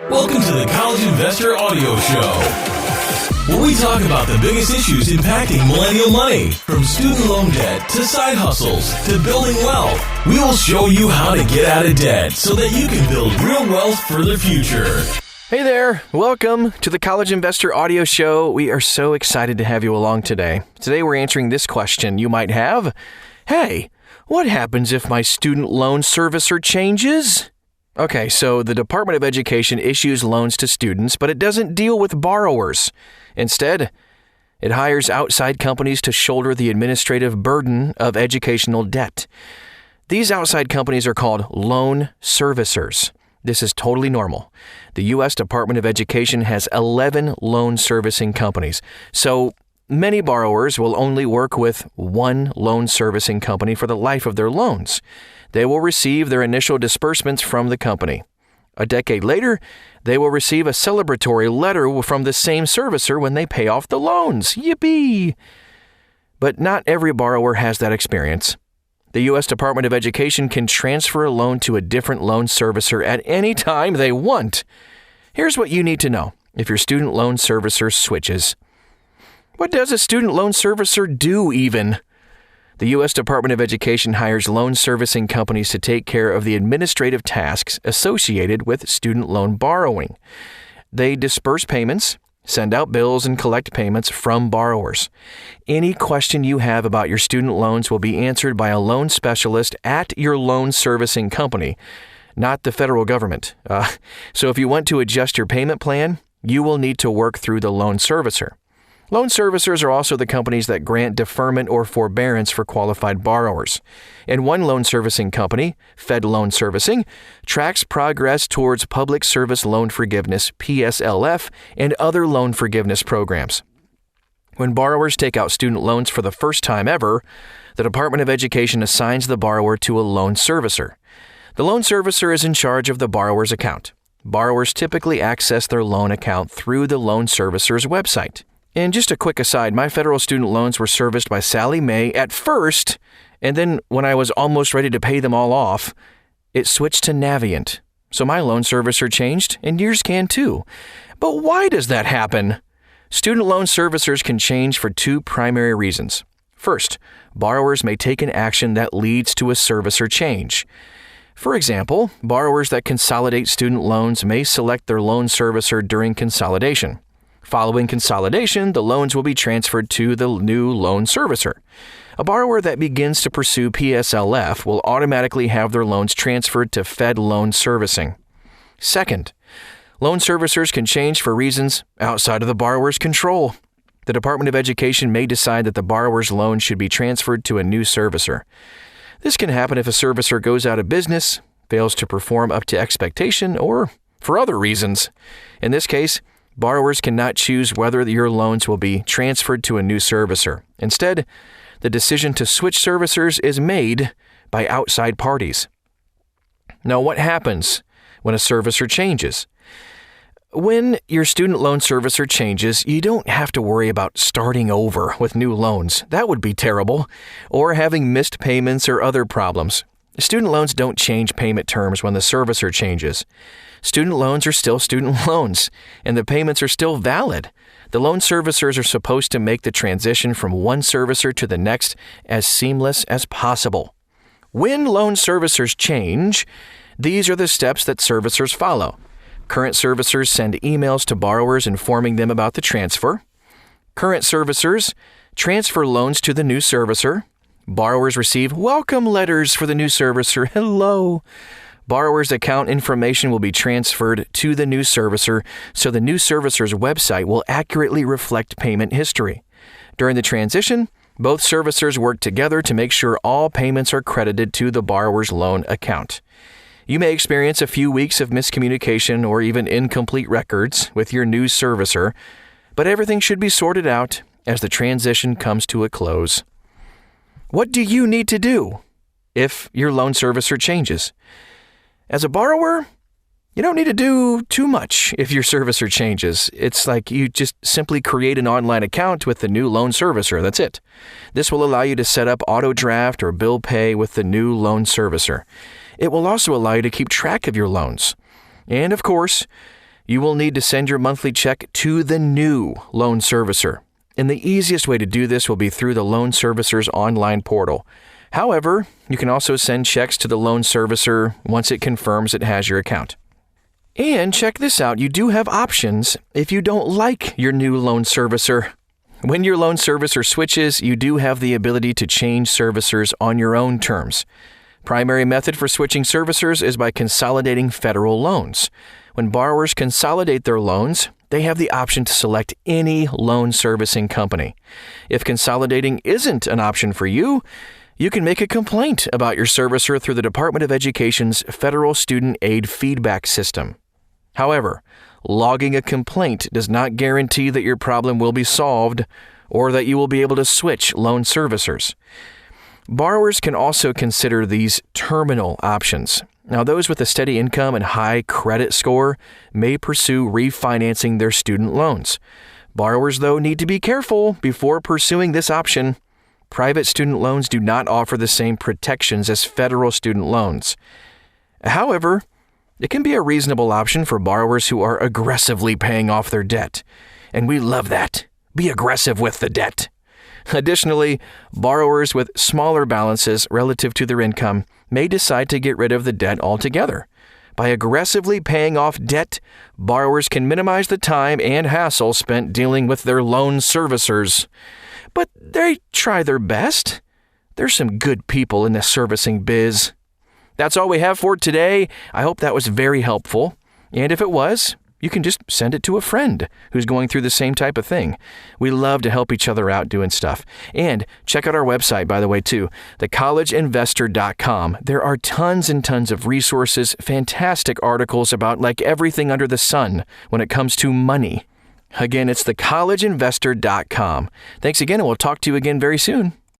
Welcome to the College Investor Audio Show, where we talk about the biggest issues impacting millennial money, from student loan debt to side hustles to building wealth. We will show you how to get out of debt so that you can build real wealth for the future. Hey there, welcome to the College Investor Audio Show. We are so excited to have you along today. Today we're answering this question you might have. Hey, what happens if my student loan servicer changes? Okay, so the Department of Education issues loans to students, but it doesn't deal with borrowers. Instead, it hires outside companies to shoulder the administrative burden of educational debt. These outside companies are called loan servicers. This is totally normal. The U.S. Department of Education has 11 loan servicing companies, so many borrowers will only work with one loan servicing company for the life of their loans. They will receive their initial disbursements from the company. A decade later, they will receive a celebratory letter from the same servicer when they pay off the loans. Yippee! But not every borrower has that experience. The U.S. Department of Education can transfer a loan to a different loan servicer at any time they want. Here's what you need to know if your student loan servicer switches. What does a student loan servicer do even? The U.S. Department of Education hires loan servicing companies to take care of the administrative tasks associated with student loan borrowing. They disperse payments, send out bills, and collect payments from borrowers. Any question you have about your student loans will be answered by a loan specialist at your loan servicing company, not the federal government. So if you want to adjust your payment plan, you will need to work through the loan servicer. Loan servicers are also the companies that grant deferment or forbearance for qualified borrowers. And one loan servicing company, Fed Loan Servicing, tracks progress towards Public Service Loan Forgiveness, PSLF, and other loan forgiveness programs. When borrowers take out student loans for the first time ever, the Department of Education assigns the borrower to a loan servicer. The loan servicer is in charge of the borrower's account. Borrowers typically access their loan account through the loan servicer's website. And just a quick aside, my federal student loans were serviced by Sallie Mae at first, and then when I was almost ready to pay them all off, it switched to Navient. So my loan servicer changed, and yours can too. But why does that happen? Student loan servicers can change for two primary reasons. First, borrowers may take an action that leads to a servicer change. For example, borrowers that consolidate student loans may select their loan servicer during consolidation. Following consolidation, the loans will be transferred to the new loan servicer. A borrower that begins to pursue PSLF will automatically have their loans transferred to Fed Loan Servicing. Second, loan servicers can change for reasons outside of the borrower's control. The Department of Education may decide that the borrower's loan should be transferred to a new servicer. This can happen if a servicer goes out of business, fails to perform up to expectation, or for other reasons. In this case, borrowers cannot choose whether your loans will be transferred to a new servicer. Instead, the decision to switch servicers is made by outside parties. Now, what happens when a servicer changes? When your student loan servicer changes, you don't have to worry about starting over with new loans. That would be terrible. Or having missed payments or other problems. Student loans don't change payment terms when the servicer changes. Student loans are still student loans, and the payments are still valid. The loan servicers are supposed to make the transition from one servicer to the next as seamless as possible. When loan servicers change, these are the steps that servicers follow. Current servicers send emails to borrowers informing them about the transfer. Current servicers transfer loans to the new servicer. Borrowers receive welcome letters for the new servicer. Hello. Borrower's account information will be transferred to the new servicer, so the new servicer's website will accurately reflect payment history. During the transition, both servicers work together to make sure all payments are credited to the borrower's loan account. You may experience a few weeks of miscommunication or even incomplete records with your new servicer, but everything should be sorted out as the transition comes to a close. What do you need to do if your loan servicer changes? As a borrower, you don't need to do too much if your servicer changes. It's like you just simply create an online account with the new loan servicer. That's it. This will allow you to set up auto draft or bill pay with the new loan servicer. It will also allow you to keep track of your loans. And of course, you will need to send your monthly check to the new loan servicer. And the easiest way to do this will be through the loan servicer's online portal. However, you can also send checks to the loan servicer once it confirms it has your account. And check this out, you do have options if you don't like your new loan servicer. When your loan servicer switches, you do have the ability to change servicers on your own terms. Primary method for switching servicers is by consolidating federal loans. When borrowers consolidate their loans, they have the option to select any loan servicing company. If consolidating isn't an option for you, you can make a complaint about your servicer through the Department of Education's Federal Student Aid Feedback System. However, logging a complaint does not guarantee that your problem will be solved or that you will be able to switch loan servicers. Borrowers can also consider these terminal options. Now, those with a steady income and high credit score may pursue refinancing their student loans. Borrowers, though, need to be careful before pursuing this option. Private student loans do not offer the same protections as federal student loans. However, it can be a reasonable option for borrowers who are aggressively paying off their debt. And we love that. Be aggressive with the debt. Additionally, borrowers with smaller balances relative to their income may decide to get rid of the debt altogether. By aggressively paying off debt, borrowers can minimize the time and hassle spent dealing with their loan servicers. But they try their best. There's some good people in the servicing biz. That's all we have for today. I hope that was very helpful. And if it was, you can just send it to a friend who's going through the same type of thing. We love to help each other out doing stuff. And check out our website, by the way, too, thecollegeinvestor.com. There are tons and tons of resources, fantastic articles about like everything under the sun when it comes to money. Again, it's thecollegeinvestor.com. Thanks again, and we'll talk to you again very soon.